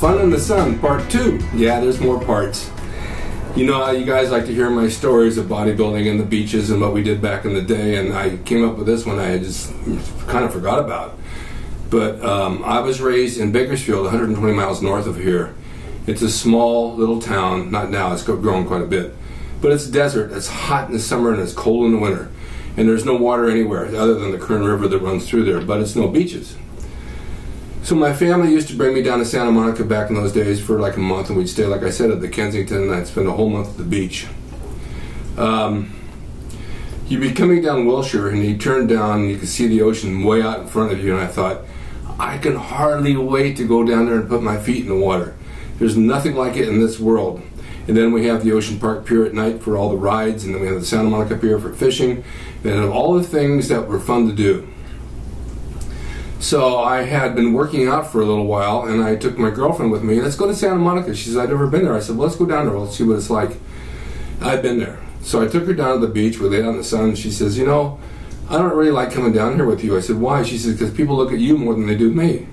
Fun in the Sun, Part 2. Yeah, there's more parts. You know how you guys like to hear my stories of bodybuilding and the beaches and what we did back in the day, and I came up with this one I had just kind of forgot about. But I was raised in Bakersfield, 120 miles north of here. It's a small little town, not now, it's grown quite a bit. But it's desert, it's hot in the summer and it's cold in the winter. And there's no water anywhere other than the Kern River that runs through there, but it's no beaches. So my family used to bring me down to Santa Monica back in those days for like a month, and we'd stay, like I said, at the Kensington, and I'd spend a whole month at the beach. You'd be coming down Wilshire, and you turn down, and you could see the ocean way out in front of you, and I thought, I can hardly wait to go down there and put my feet in the water. There's nothing like it in this world. And then we have the Ocean Park Pier at night for all the rides, and then we have the Santa Monica Pier for fishing, and all the things that were fun to do. So I had been working out for a little while, and I took my girlfriend with me. Let's go to Santa Monica. She said, I'd never been there. I said, well, let's go down there. Let's see what it's like. I've been there. So I took her down to the beach. We laid out in the sun, and she says, you know, I don't really like coming down here with you. I said, why? She said, because people look at you more than they do me.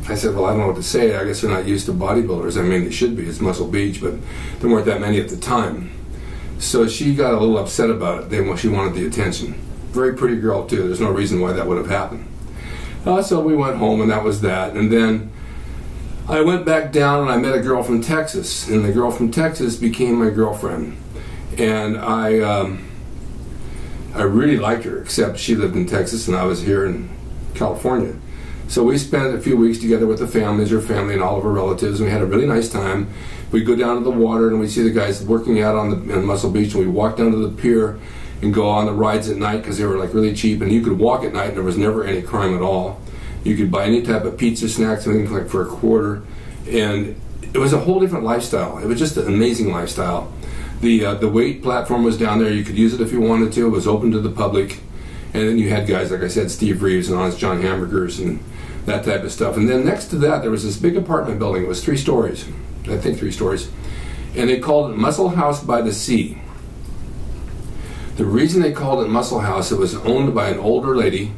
I said, well, I don't know what to say. I guess they're not used to bodybuilders. I mean, they should be. It's Muscle Beach, but there weren't that many at the time. So she got a little upset about it. She wanted the attention. Very pretty girl, too. There's no reason why that would have happened. So we went home, and that was that. And then I went back down, and I met a girl from Texas. And the girl from Texas became my girlfriend. And I really liked her, except she lived in Texas, and I was here in California. So we spent a few weeks together with the families, her family, and all of her relatives, and we had a really nice time. We'd go down to the water, and we'd see the guys working out on Muscle Beach, and we'd walk down to the pier and go on the rides at night because they were like really cheap, and you could walk at night and there was never any crime at all. You could buy any type of pizza, snacks, anything like for $0.25, and it was a whole different lifestyle. It was just an amazing lifestyle. The weight platform was down there. You could use it if you wanted to. It was open to the public, and then you had guys like I said, Steve Reeves and Honest John Hamburgers and that type of stuff. And then next to that there was this big apartment building. It was 3 stories, I think 3 stories, and they called it Muscle House by the Sea. The reason they called it Muscle House, it was owned by an older lady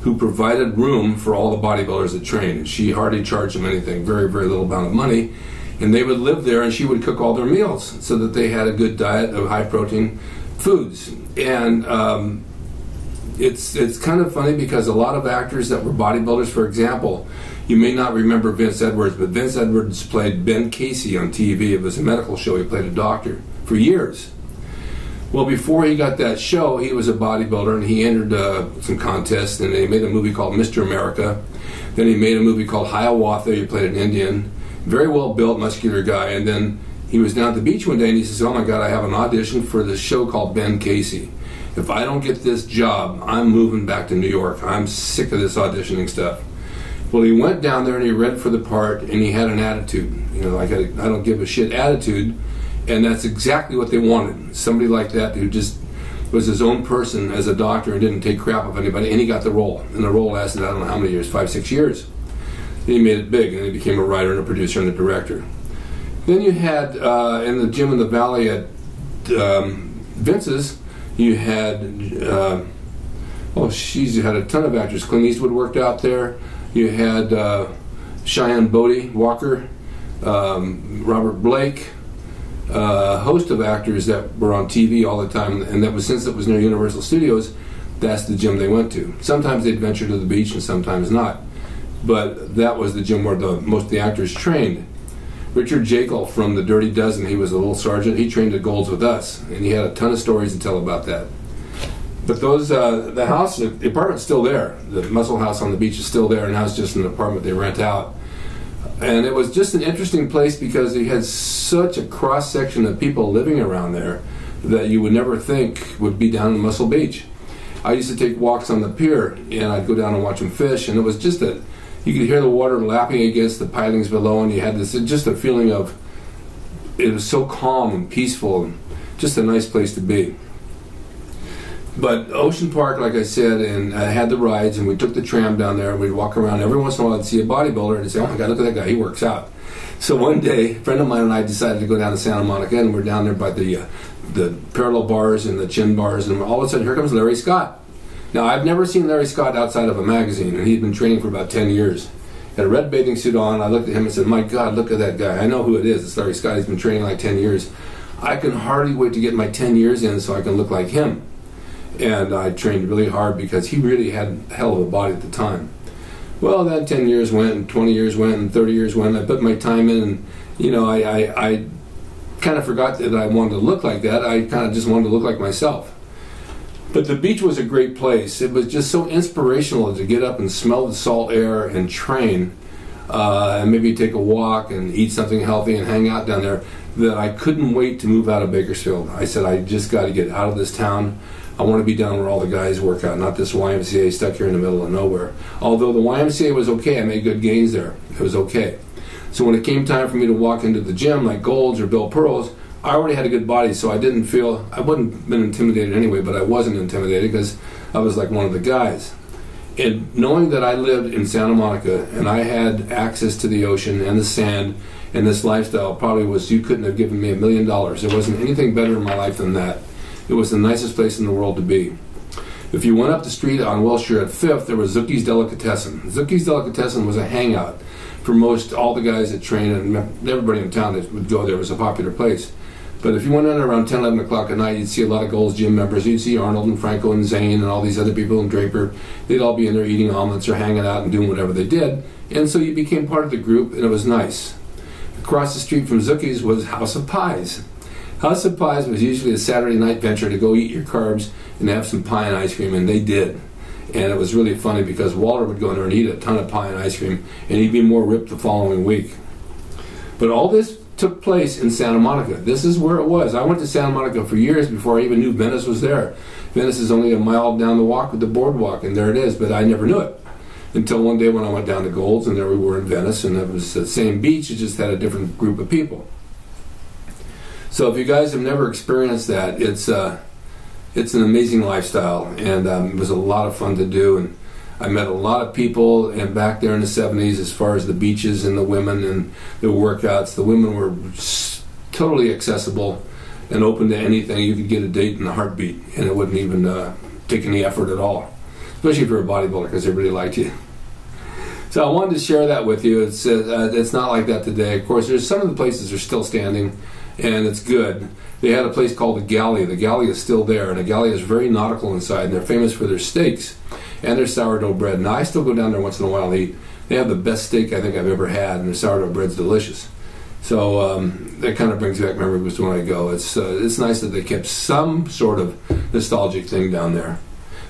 who provided room for all the bodybuilders that trained. And she hardly charged them anything, very, very little amount of money. And they would live there, and she would cook all their meals so that they had a good diet of high-protein foods. And it's kind of funny because a lot of actors that were bodybuilders, for example, you may not remember Vince Edwards, but Vince Edwards played Ben Casey on TV. It was a medical show. He played a doctor for years. Well, before he got that show, he was a bodybuilder, and he entered some contests, and he made a movie called Mr. America. Then he made a movie called Hiawatha. He played an Indian, very well-built, muscular guy. And then he was down at the beach one day, and he says, oh my God, I have an audition for this show called Ben Casey. If I don't get this job, I'm moving back to New York. I'm sick of this auditioning stuff. Well, he went down there, and he read for the part, and he had an attitude. You know, like I don't give a shit attitude. And that's exactly what they wanted. Somebody like that who just was his own person as a doctor and didn't take crap of anybody, and he got the role. And the role lasted, I don't know how many years, 5, 6 years. And he made it big, and he became a writer and a producer and a director. Then you had, in the gym in the valley at Vince's, you had, you had a ton of actors. Clint Eastwood worked out there. You had Cheyenne Bodie, Walker, Robert Blake, a host of actors that were on TV all the time, and that was, since it was near Universal Studios, that's the gym they went to. Sometimes they'd venture to the beach and sometimes not, but that was the gym where most of the actors trained. Richard Jekyll from the Dirty Dozen, he was a little sergeant, he trained at Gold's with us, and he had a ton of stories to tell about that. But those, the house, the apartment's still there. The Muscle House on the beach is still there, and now it's just an apartment they rent out. And it was just an interesting place because it had such a cross-section of people living around there that you would never think would be down in Muscle Beach. I used to take walks on the pier, and I'd go down and watch them fish, and it was just you could hear the water lapping against the pilings below, and you had this, just a feeling of, it was so calm and peaceful, and just a nice place to be. But Ocean Park, like I said, and I had the rides, and we took the tram down there, and we'd walk around. Every once in a while I'd see a bodybuilder, and I'd say, oh my God, look at that guy, he works out. So one day, a friend of mine and I decided to go down to Santa Monica, and we're down there by the parallel bars and the chin bars, and all of a sudden, here comes Larry Scott. Now, I've never seen Larry Scott outside of a magazine, and he'd been training for about 10 years. had a red bathing suit on. I looked at him and said, my God, look at that guy. I know who it is. It's Larry Scott. He's been training like 10 years. I can hardly wait to get my 10 years in so I can look like him. And I trained really hard because he really had a hell of a body at the time. Well, then 10 years went, and 20 years went, and 30 years went. I put my time in, and you know, I kind of forgot that I wanted to look like that. I kind of just wanted to look like myself. But the beach was a great place. It was just so inspirational to get up and smell the salt air and train, and maybe take a walk and eat something healthy and hang out down there, that I couldn't wait to move out of Bakersfield. I said, I just got to get out of this town. I want to be down where all the guys work out, not this YMCA stuck here in the middle of nowhere. Although the YMCA was okay, I made good gains there. It was okay. So when it came time for me to walk into the gym like Gold's or Bill Pearl's, I already had a good body, so I didn't feel, I wouldn't have been intimidated anyway, but I wasn't intimidated because I was like one of the guys. And knowing that I lived in Santa Monica and I had access to the ocean and the sand and this lifestyle, probably was, you couldn't have given me $1 million. There wasn't anything better in my life than that. It was the nicest place in the world to be. If you went up the street on Wilshire at 5th, there was Zookie's Delicatessen. Zookie's Delicatessen was a hangout for all the guys that trained, and everybody in town that would go there. It was a popular place. But if you went in around 10, 11 o'clock at night, you'd see a lot of Gold's Gym members. You'd see Arnold and Franco and Zane and all these other people and Draper. They'd all be in there eating omelets or hanging out and doing whatever they did. And so you became part of the group, and it was nice. Across the street from Zookie's was House of Pies. House of Pies was usually a Saturday night venture to go eat your carbs and have some pie and ice cream, and they did. And it was really funny because Walter would go in there and eat a ton of pie and ice cream, and he'd be more ripped the following week. But all this took place in Santa Monica. This is where it was. I went to Santa Monica for years before I even knew Venice was there. Venice is only a mile down the walk with the boardwalk, and there it is, but I never knew it. Until one day when I went down to Gold's, and there we were in Venice, and it was the same beach, it just had a different group of people. So if you guys have never experienced that, it's an amazing lifestyle, and it was a lot of fun to do. And I met a lot of people, and back there in the 70s, as far as the beaches and the women and the workouts, the women were totally accessible and open to anything. You could get a date in a heartbeat, and it wouldn't even take any effort at all, especially if you're a bodybuilder, because everybody liked you. So I wanted to share that with you. It's not like that today. Of course, there's some of the places are still standing, and it's good. They had a place called the Galley. The Galley is still there, and the Galley is very nautical inside, and they're famous for their steaks and their sourdough bread. Now, I still go down there once in a while and eat. They have the best steak I think I've ever had, and their sourdough bread's delicious. So that kind of brings back memories when I go. It's nice that they kept some sort of nostalgic thing down there.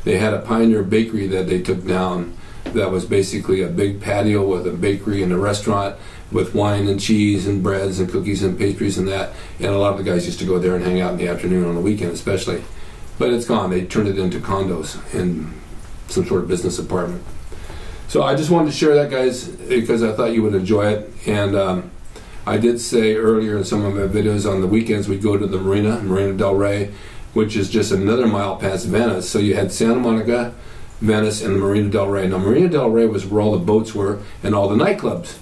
They had a Pioneer Bakery that they took down that was basically a big patio with a bakery and a restaurant with wine and cheese and breads and cookies and pastries and that. And a lot of the guys used to go there and hang out in the afternoon on the weekend especially. But it's gone. They turned it into condos and some sort of business apartment. So I just wanted to share that, guys, because I thought you would enjoy it. And I did say earlier in some of my videos, on the weekends we'd go to the Marina Del Rey, which is just another mile past Venice. So you had Santa Monica, Venice, and the Marina Del Rey. Now Marina Del Rey was where all the boats were and all the nightclubs.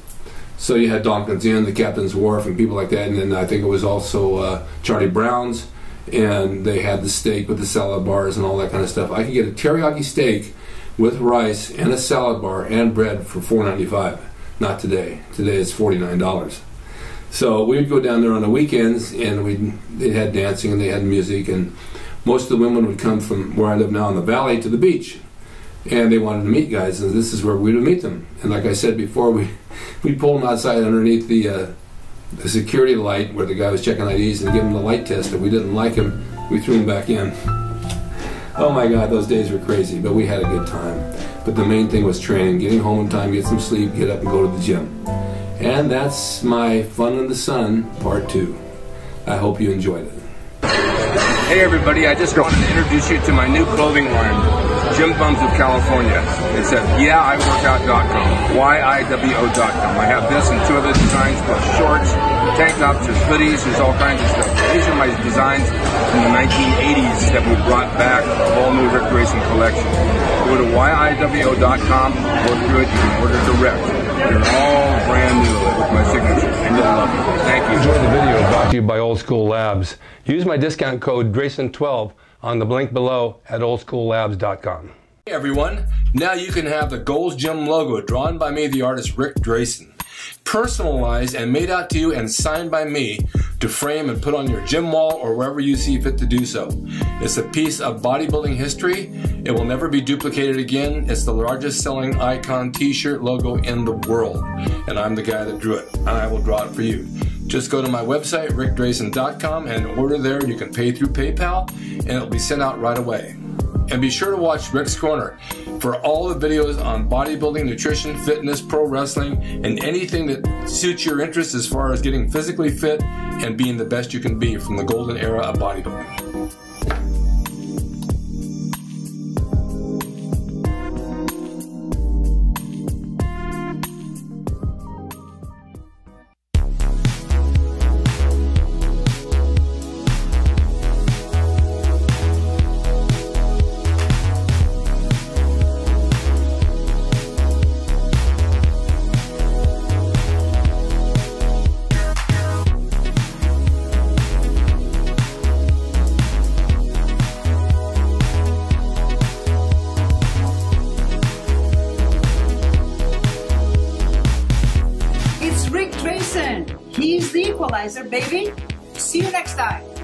So you had Donkin's Inn, the Captain's Wharf, and people like that. And then I think it was also Charlie Brown's, and they had the steak with the salad bars and all that kind of stuff. I could get a teriyaki steak with rice and a salad bar and bread for $4.95. Not today. Today it's $49. So we'd go down there on the weekends, and they had dancing and they had music, and most of the women would come from where I live now in the valley to the beach, and they wanted to meet guys, and this is where we would meet them. And like I said before, we'd pull them outside underneath the security light where the guy was checking IDs and give him the light test. If we didn't like him, we threw him back in. Oh my God, those days were crazy, but we had a good time. But the main thing was training, getting home in time, get some sleep, get up and go to the gym. And that's my Fun in the Sun Part 2. I hope you enjoyed it. Hey everybody, I just wanted to introduce you to my new clothing line, Gym Bums of California. It's at YeahIWorkout.com, YIWO.com. I have this and 2 other designs plus shorts, tank tops, there's hoodies, there's all kinds of stuff. These are my designs from the 1980s that we brought back, a whole new Rick Racing collection. Go to YIWO.com, go through it, you can order direct. They're all brand new with my signature, and you'll love it. Thank you. Enjoy the video brought to you by Old School Labs. Use my discount code DRASIN12 on the link below at oldschoollabs.com. Hey everyone, now you can have the Gold's Gym logo drawn by me, the artist Rick Drasin, personalized and made out to you and signed by me to frame and put on your gym wall or wherever you see fit to do so. It's a piece of bodybuilding history. It will never be duplicated again. It's the largest selling icon t-shirt logo in the world, and I'm the guy that drew it, and I will draw it for you. Just go to my website, rickdrasin.com, and order there. You can pay through PayPal, and it'll be sent out right away. And be sure to watch Rick's Corner for all the videos on bodybuilding, nutrition, fitness, pro wrestling, and anything that suits your interest as far as getting physically fit and being the best you can be from the golden era of bodybuilding. He's the equalizer, baby. See you next time.